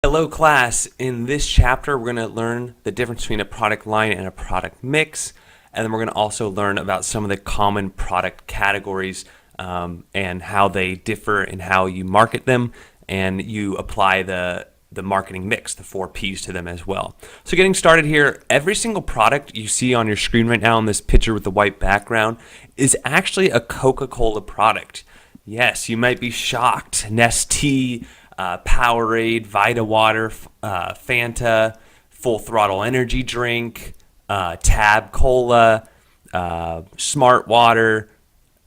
Hello class, in this chapter we're going to learn the difference between a product line and a product mix, and then we're going to also learn about some of the common product categories and how they differ in how you market them, and you apply the marketing mix, the 4 P's to them as well. So getting started here, every single product you see on your screen right now in this picture with the white background is actually a Coca-Cola product. Yes, you might be shocked. Nestea, Powerade, Vita Water, Fanta, Full Throttle Energy Drink, Tab Cola, Smart Water.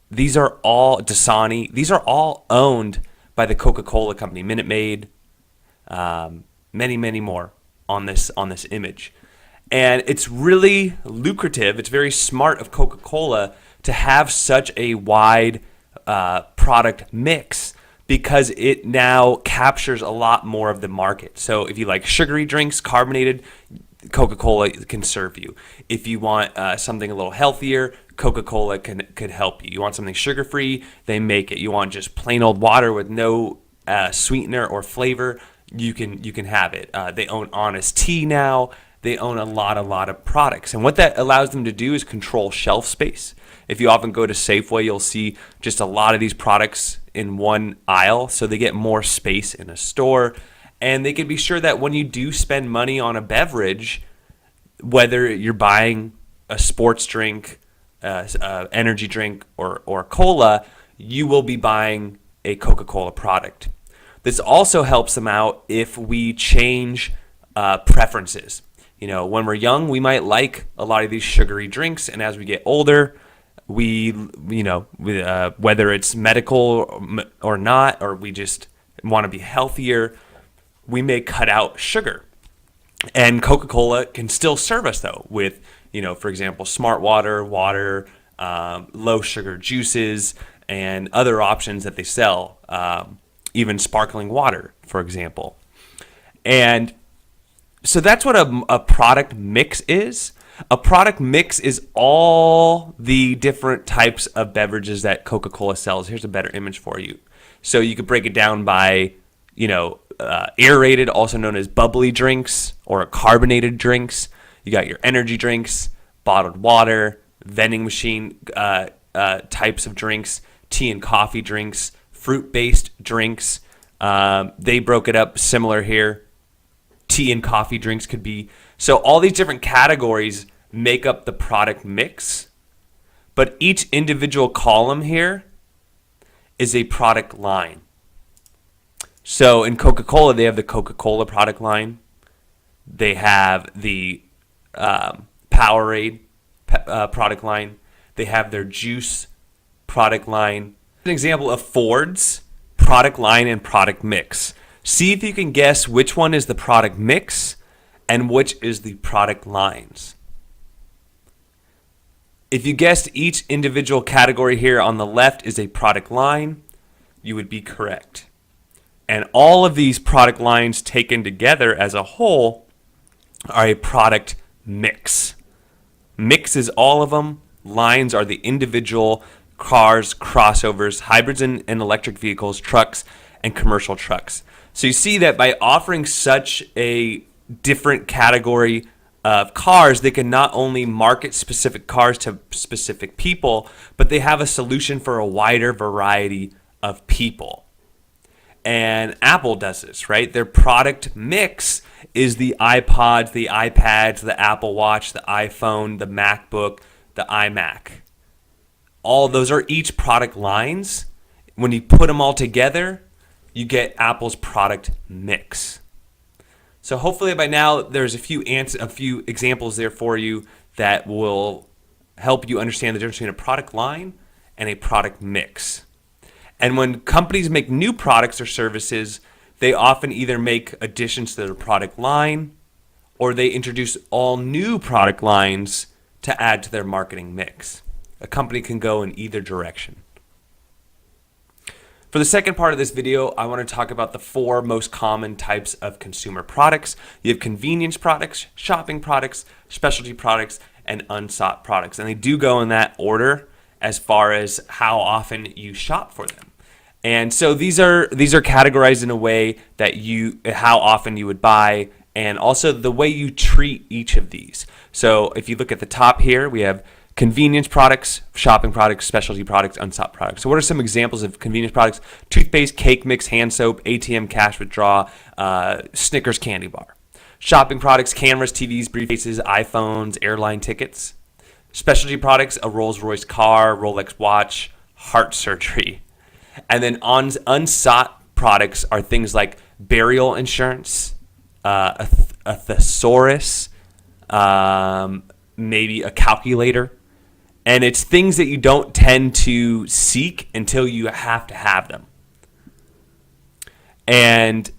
These are all Dasani. These are all owned by the Coca-Cola company. Minute Maid, many more on this image, and it's really lucrative. It's very smart of Coca-Cola to have such a wide product mix, because it now captures a lot more of the market. So if you like sugary drinks, carbonated, Coca-Cola can serve you. If you want something a little healthier, Coca-Cola could help you. You want something sugar-free, they make it. You want just plain old water with no sweetener or flavor, you can have it. They own Honest Tea now. They own a lot of products. And what that allows them to do is control shelf space. If you often go to Safeway, you'll see just a lot of these products in one aisle, so they get more space in a store. And they can be sure that when you do spend money on a beverage, whether you're buying a sports drink, energy drink, or cola, you will be buying a Coca-Cola product. This also helps them out if we change preferences. You know, when we're young, we might like a lot of these sugary drinks, and as we get older, whether it's medical or not, or we just want to be healthier, we may cut out sugar. And Coca-Cola can still serve us, though, with, for example, Smart Water, low sugar juices, and other options that they sell, even sparkling water, for example. And so that's what a product mix is. A product mix is all the different types of beverages that Coca-Cola sells. Here's a better image for you. So you could break it down by, aerated, also known as bubbly drinks, or carbonated drinks. You got your energy drinks, bottled water, vending machine types of drinks, tea and coffee drinks, fruit-based drinks. They broke it up similar here. Tea and coffee drinks could be. So all these different categories make up the product mix, but each individual column here is a product line. So in Coca-Cola, they have the Coca-Cola product line. They have the Powerade product line. They have their juice product line. An example of Ford's product line and product mix. See if you can guess which one is the product mix and which is the product lines. If you guessed each individual category here on the left is a product line, you would be correct. And all of these product lines taken together as a whole are a product mix. Mix is all of them. Lines are the individual cars, crossovers, hybrids and electric vehicles, trucks, and commercial trucks. So you see that by offering such a different category of cars, they can not only market specific cars to specific people, but they have a solution for a wider variety of people. And Apple does this, right? Their product mix is the iPods, the iPads, the Apple Watch, the iPhone, the MacBook, the iMac. All those are each product lines. When you put them all together, you get Apple's product mix. So hopefully by now there's a few examples there for you that will help you understand the difference between a product line and a product mix. And when companies make new products or services, they often either make additions to their product line or they introduce all new product lines to add to their marketing mix. A company can go in either direction. For the second part of this video, I want to talk about the 4 most common types of consumer products. You have convenience products, shopping products, specialty products, and unsought products. And they do go in that order as far as how often you shop for them. And so these are categorized in a way that how often you would buy, and also the way you treat each of these. So if you look at the top here, we have convenience products, shopping products, specialty products, unsought products. So what are some examples of convenience products? Toothpaste, cake mix, hand soap, ATM cash withdrawal, Snickers candy bar. Shopping products, cameras, TVs, briefcases, iPhones, airline tickets. Specialty products, a Rolls-Royce car, Rolex watch, heart surgery. And then unsought products are things like burial insurance, a thesaurus, maybe a calculator. And it's things that you don't tend to seek until you have to have them. And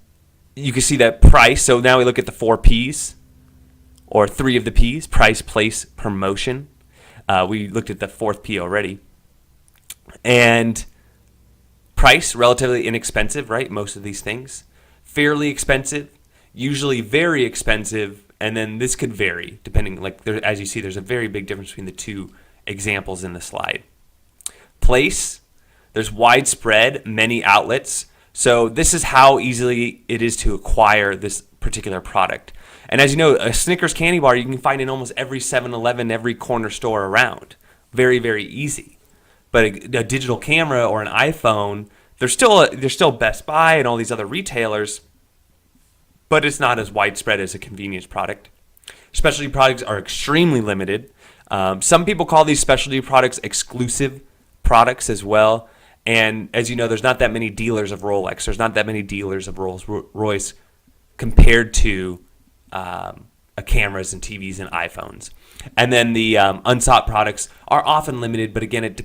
you can see that price. So now we look at the 4 P's, or 3 of the P's: price, place, promotion. We looked at the 4th P already. And price, relatively inexpensive, right? Most of these things. Fairly expensive, usually very expensive, and then this could vary depending, as you see, there's a very big difference between the two examples in the slide. Place, there's widespread, many outlets. So this is how easily it is to acquire this particular product. And as you know, a Snickers candy bar you can find in almost every 7-Eleven, every corner store around. Very, very easy. But a digital camera or an iPhone, there's still Best Buy and all these other retailers, but it's not as widespread as a convenience product. Specialty products are extremely limited. Some people call these specialty products exclusive products as well. And as you know, there's not that many dealers of Rolex. There's not that many dealers of Rolls-Royce compared to cameras and TVs and iPhones. And then the unsought products are often limited, but again, it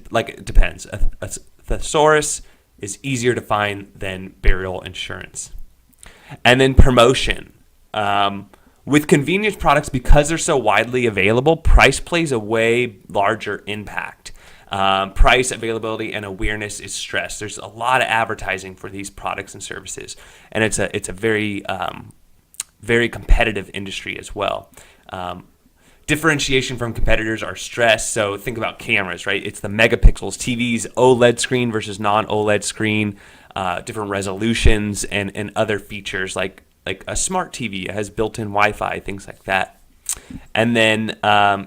depends. A thesaurus is easier to find than burial insurance. And then promotion. With convenience products, because they're so widely available, price plays a way larger impact. Price, availability, and awareness is stressed. There's a lot of advertising for these products and services, and it's a very very competitive industry as well. Differentiation from competitors are stressed. So think about cameras, right? It's the megapixels, TVs, OLED screen versus non-OLED screen, different resolutions, and other features like a smart TV has built-in Wi-Fi, things like that. And then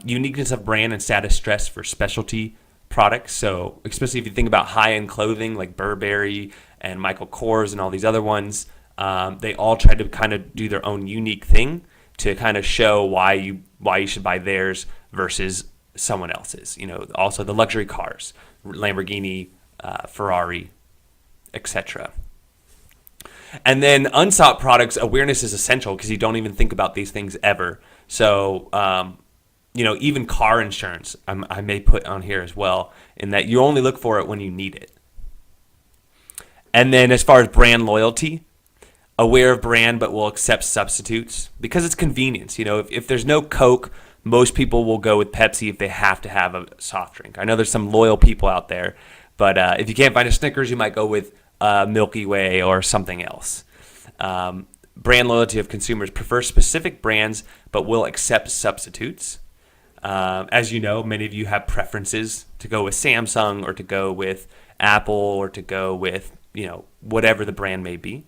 uniqueness of brand and status stress for specialty products. So especially if you think about high-end clothing like Burberry and Michael Kors and all these other ones, they all try to kind of do their own unique thing to kind of show why you should buy theirs versus someone else's. Also the luxury cars, Lamborghini, Ferrari, etc. And then unsought products, awareness is essential because you don't even think about these things ever. So, even car insurance, I may put on here as well, in that you only look for it when you need it. And then as far as brand loyalty, aware of brand but will accept substitutes because it's convenience. If there's no Coke, most people will go with Pepsi if they have to have a soft drink. I know there's some loyal people out there, but if you can't find a Snickers, you might go with Milky Way or something else. Brand loyalty of consumers prefer specific brands but will accept substitutes. As you know, many of you have preferences to go with Samsung or to go with Apple or to go with whatever the brand may be.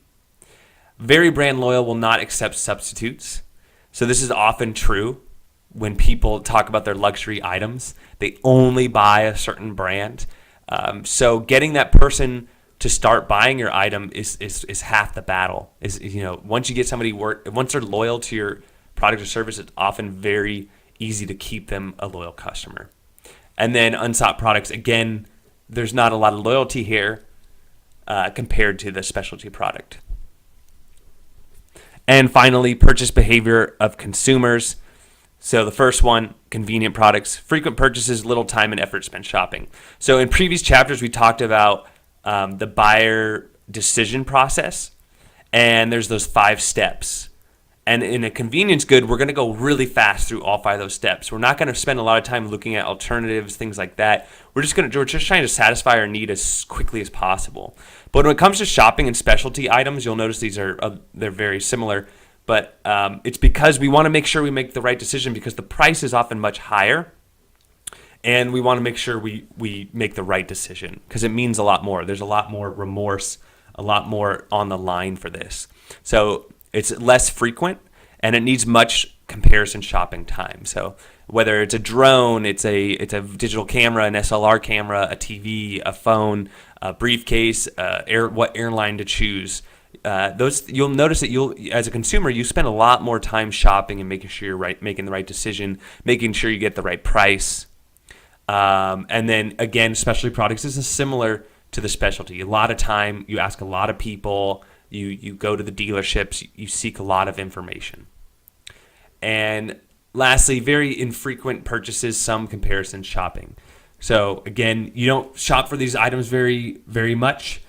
Very brand loyal will not accept substitutes. So this is often true when people talk about their luxury items. They only buy a certain brand. So getting that person to start buying your item is half the battle. Once you get somebody once they're loyal to your product or service, it's often very easy to keep them a loyal customer. And then unsought products, again, there's not a lot of loyalty here compared to the specialty product. And finally, purchase behavior of consumers. So the first one, convenient products, frequent purchases, little time and effort spent shopping. So in previous chapters, we talked about the buyer decision process, and there's those 5 steps. And in a convenience good, we're going to go really fast through all 5 of those steps. We're not going to spend a lot of time looking at alternatives, things like that. We're just trying to satisfy our need as quickly as possible. But when it comes to shopping and specialty items, you'll notice they're very similar. But it's because we want to make sure we make the right decision because the price is often much higher. and we want to make sure we make the right decision because it means a lot more. There's a lot more remorse, a lot more on the line for this. So it's less frequent, and it needs much comparison shopping time. So whether it's a drone, it's a digital camera, an SLR camera, a TV, a phone, a briefcase, what airline to choose. Those you'll notice that you'll, as a consumer, you spend a lot more time shopping and making sure you're making the right decision, making sure you get the right price. And then again, specialty products is similar to the specialty. A lot of time, you ask a lot of people, you go to the dealerships, you seek a lot of information. And lastly, very infrequent purchases, some comparison shopping. So again, you don't shop for these items very, very much.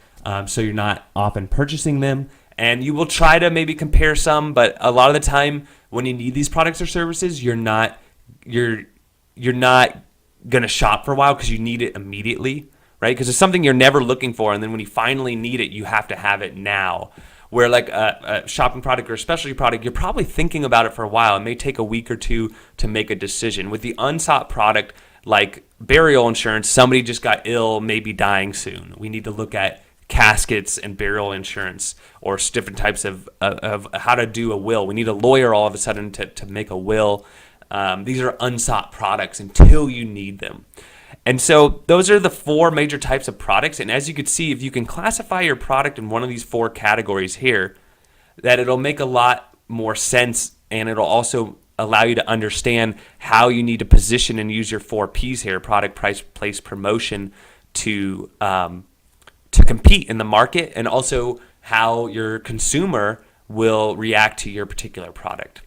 So you're not often purchasing them, and you will try to maybe compare some, but a lot of the time when you need these products or services, you're not gonna shop for a while because you need it immediately, right? Because it's something you're never looking for, and then when you finally need it, you have to have it now. Where like a shopping product or a specialty product, you're probably thinking about it for a while. It may take a week or two to make a decision. With the unsought product like burial insurance, somebody just got ill, maybe dying soon. We need to look at caskets and burial insurance, or different types of how to do a will. We need a lawyer all of a sudden to make a will. These are unsought products until you need them. And so those are the four major types of products. And as you can see, if you can classify your product in one of these four categories here, that it'll make a lot more sense, and it'll also allow you to understand how you need to position and use your 4Ps here: product, price, place, promotion, to compete in the market, and also how your consumer will react to your particular product.